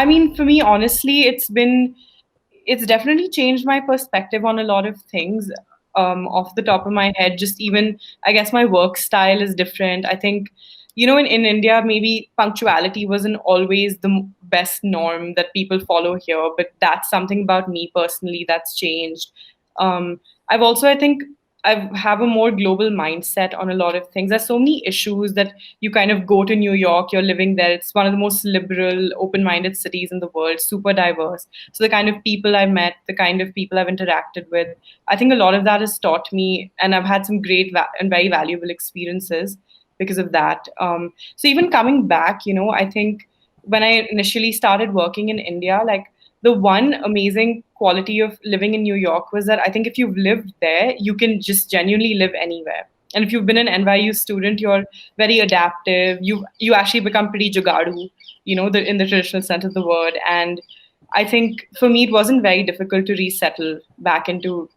I mean, for me, honestly, it's definitely changed my perspective on a lot of things. Off the top of my head, just even I guess my work style is different. I think, in India, maybe punctuality wasn't always the best norm that people follow here, but that's something about me personally that's changed. I've also, I think, I have a more global mindset on a lot of things. There's so many issues that you kind of go to New York, you're living there. It's one of the most liberal, open-minded cities in the world, super diverse. So the kind of people I've met, the kind of people I've interacted with, I think a lot of that has taught me, and I've had some great and very valuable experiences because of that. So even coming back, I think when I initially started working in India, like the one amazing quality of living in New York was that I think if you've lived there, you can just genuinely live anywhere. And if you've been an NYU student, you're very adaptive. You actually become pretty jugadu, in the traditional sense of the word. And I think for me, it wasn't very difficult to resettle back into,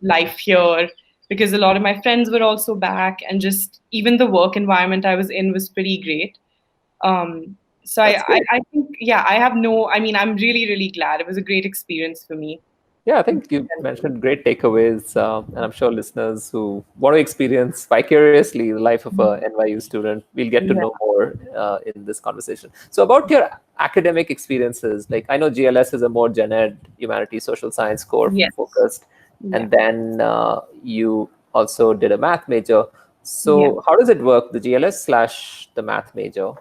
life here because a lot of my friends were also back, and just even the work environment I was in was pretty great. So That's great. I think, yeah, I have no, I mean, I'm really, really glad. It was a great experience for me. Yeah, I think you mentioned great takeaways, and I'm sure listeners who want to experience vicariously the life of a NYU student will get to Yeah. know more in this conversation. So, about your academic experiences, like I know GLS is a more gen ed, humanities, social science core Yes. focused, Yeah. and then you also did a math major. Yeah. So, how does it work, the GLS slash the math major?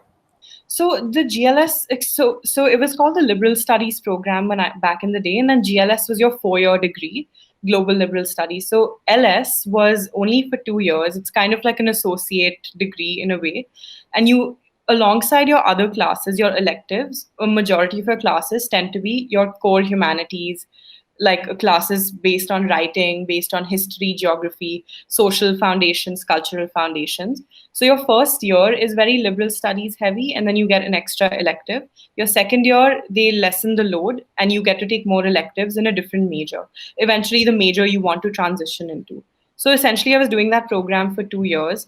So the GLS, so it was called the Liberal Studies program back in the day, and then GLS was your 4-year degree, Global Liberal Studies. So LS was only for 2 years. It's kind of like an associate degree in a way, and you, alongside your other classes, your electives, a majority of your classes tend to be your core humanities, like classes based on writing, based on history, geography, social foundations, cultural foundations. So your first year is very liberal studies heavy, and then you get an extra elective. Your second year, they lessen the load, and you get to take more electives in a different major. Eventually, the major you want to transition into. So essentially, I was doing that program for 2 years.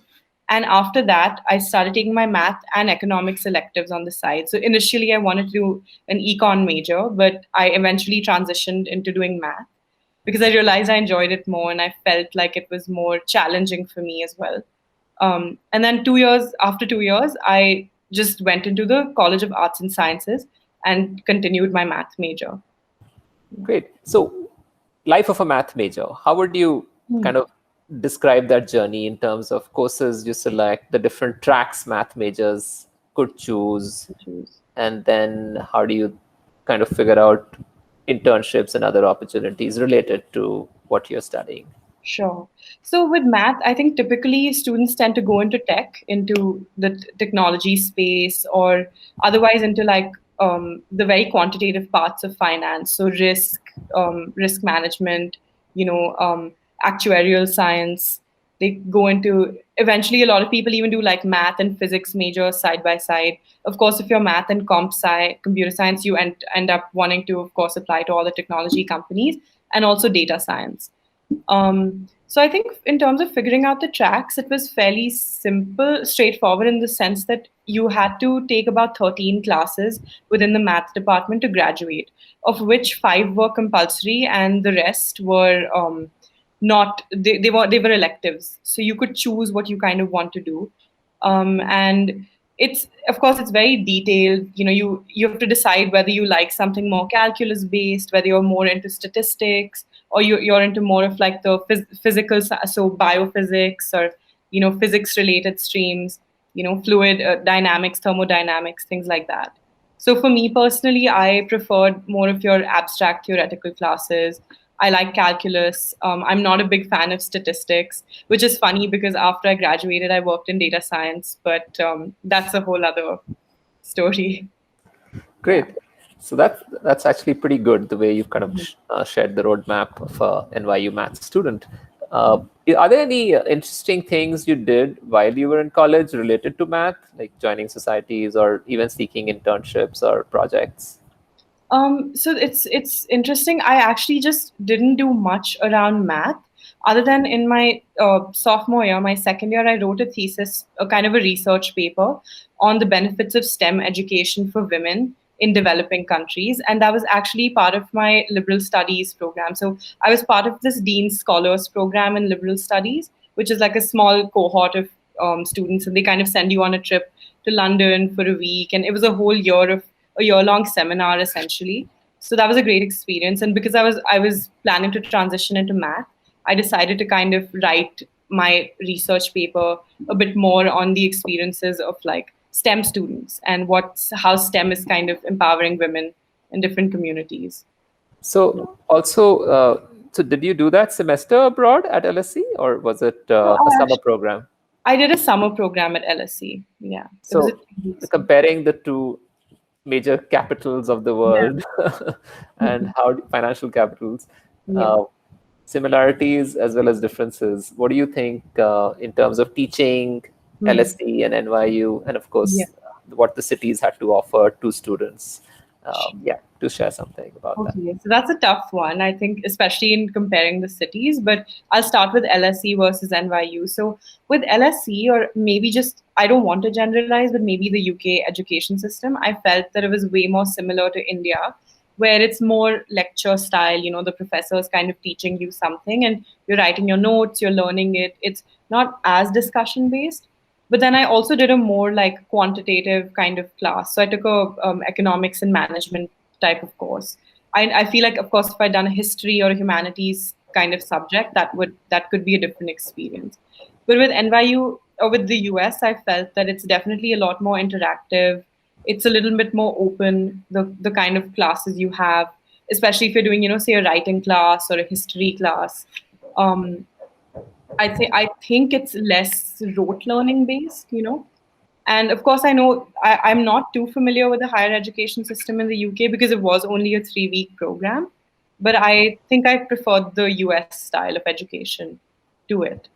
And after that, I started taking my math and economics electives on the side. So initially, I wanted to do an econ major, but I eventually transitioned into doing math because I realized I enjoyed it more and I felt like it was more challenging for me as well. And then after 2 years, I just went into the College of Arts and Sciences and continued my math major. Great. So, life of a math major, how would you Hmm. kind of describe that journey in terms of courses you select, the different tracks math majors could choose, Choose. and then how do you kind of figure out internships and other opportunities related to what you're studying? Sure. So with math, I think typically students tend to go into tech, into the technology space, or otherwise into like the very quantitative parts of finance. So risk management, actuarial science. They go into eventually. A lot of people even do like math and physics majors side by side. Of course, if you're math and computer science, you end up wanting to, of course, apply to all the technology companies and also data science. So I think in terms of figuring out the tracks, it was fairly simple, straightforward in the sense that you had to take about 13 classes within the math department to graduate, of which 5 were compulsory and the rest were not. They were electives, so you could choose what you kind of want to do, and it's of course it's very detailed. You have to decide whether you like something more calculus based, whether you're more into statistics, or you're into more of like the physical, so biophysics or physics related streams, fluid dynamics, thermodynamics, things like that. So for me personally, I preferred more of your abstract theoretical classes. I like calculus. I'm not a big fan of statistics, which is funny because after I graduated, I worked in data science, but that's a whole other story. Yeah. Great. So that's actually pretty good the way you've kind of shared the roadmap of a NYU math student. Uh, are there any interesting things you did while you were in college related to math, like joining societies or even seeking internships or projects? So it's interesting. I actually just didn't do much around math, other than in my sophomore year, my second year, I wrote a thesis, a kind of a research paper on the benefits of STEM education for women in developing countries. And that was actually part of my liberal studies program. So I was part of this Dean Scholars program in liberal studies, which is like a small cohort of students, and they kind of send you on a trip to London for a week. And it was a year long seminar essentially. So that was a great experience. And because I was planning to transition into math, I decided to kind of write my research paper a bit more on the experiences of like STEM students and how STEM is kind of empowering women in different communities. So also, so did you do that semester abroad at LSE, or was it So a summer program? I did a summer program at LSE. Yeah, it was a So 2 weeks. comparing the two major capitals of the Yeah. world and how financial capitals, Yeah. uh, similarities as well as differences. What do you think in terms of teaching Hmm. LSE and NYU, and of Yeah. course, what the cities had to offer to students? Yeah, to share something about that. Okay, so that's a tough one, I think, especially in comparing the cities. But I'll start with LSE versus NYU. So with LSE, or maybe just, I don't want to generalize, but maybe the UK education system, I felt that it was way more similar to India, where it's more lecture style. The professor is kind of teaching you something and you're writing your notes, you're learning it. It's not as discussion based. But then I also did a more like quantitative kind of class. So I took a economics and management type of course. I feel like, of course, if I'd done a history or a humanities kind of subject, that could be a different experience. But with NYU or with the US, I felt that it's definitely a lot more interactive. It's a little bit more open, the kind of classes you have, especially if you're doing, say a writing class or a history class. Um, I think it's less rote learning based. And of course, I know I'm not too familiar with the higher education system in the UK because it was only a 3 week program. But I think I preferred the US style of education to it.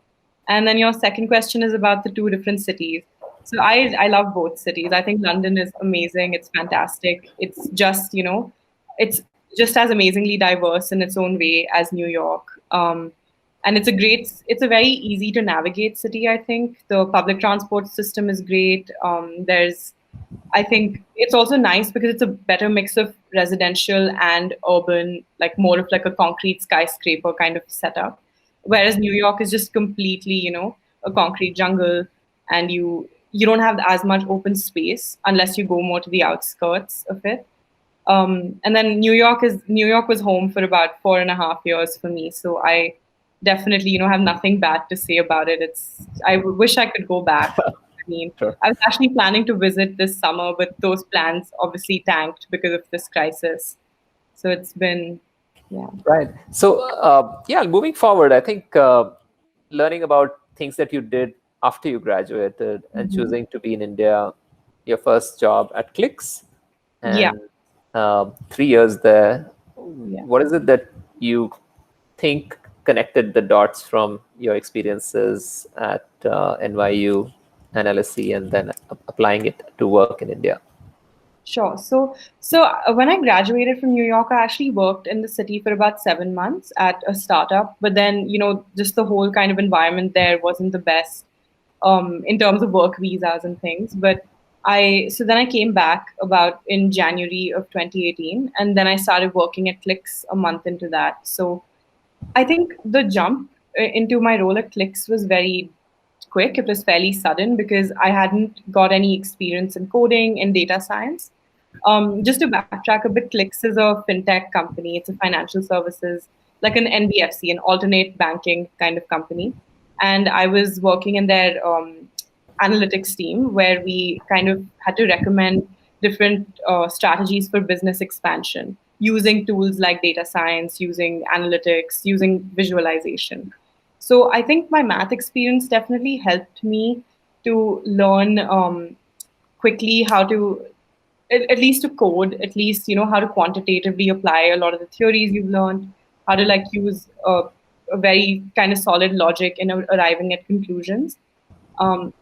And then your second question is about the two different cities. So I love both cities. I think London is amazing. It's fantastic. It's just as amazingly diverse in its own way as New York. And it's a very easy to navigate city. I think the public transport system is great. I think it's also nice because it's a better mix of residential and urban, like more of like a concrete skyscraper kind of setup. Whereas New York is just completely, a concrete jungle, and you don't have as much open space unless you go more to the outskirts of it. And then New York was home for about 4.5 years for me, so I definitely have nothing bad to say about it. I wish I could go back. I mean, Sure. I was actually planning to visit this summer, but those plans obviously tanked because of this crisis. So it's been, yeah. Right. So, yeah, moving forward, I think learning about things that you did after you graduated and Mhm. choosing to be in India, your first job at Clicks, Yeah, and 3 years there. yeah. What is it that you think connected the dots from your experiences at NYU and LSE, and then applying it to work in India? Sure. So when I graduated from New York, I actually worked in the city for about 7 months at a startup. But then, just the whole kind of environment there wasn't the best in terms of work visas and things. But so then I came back about in January of 2018, and then I started working at Clicks a month into that. So I think the jump into my role at Clicks was very quick. It was fairly sudden because I hadn't got any experience in coding and data science. Just to backtrack a bit, Clicks is a fintech company. It's a financial services, like an NBFC, an alternate banking kind of company. And I was working in their analytics team where we kind of had to recommend different strategies for business expansion using tools like data science, using analytics, using visualization. So I think my math experience definitely helped me to learn quickly how to at least to code, at least how to quantitatively apply a lot of the theories you've learned, how to like use a very kind of solid logic in arriving at conclusions. And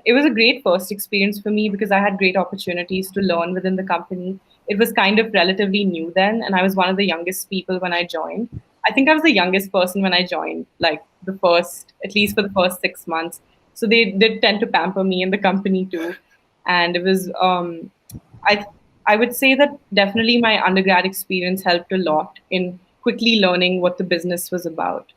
it was a great first experience for me because I had great opportunities to learn within the company. It was kind of relatively new then, and I was one of the youngest people when I joined. I think I was the youngest person when I joined, like at least for the first 6 months. So they did tend to pamper me and the company too. And it was, I I would say that definitely my undergrad experience helped a lot in quickly learning what the business was about.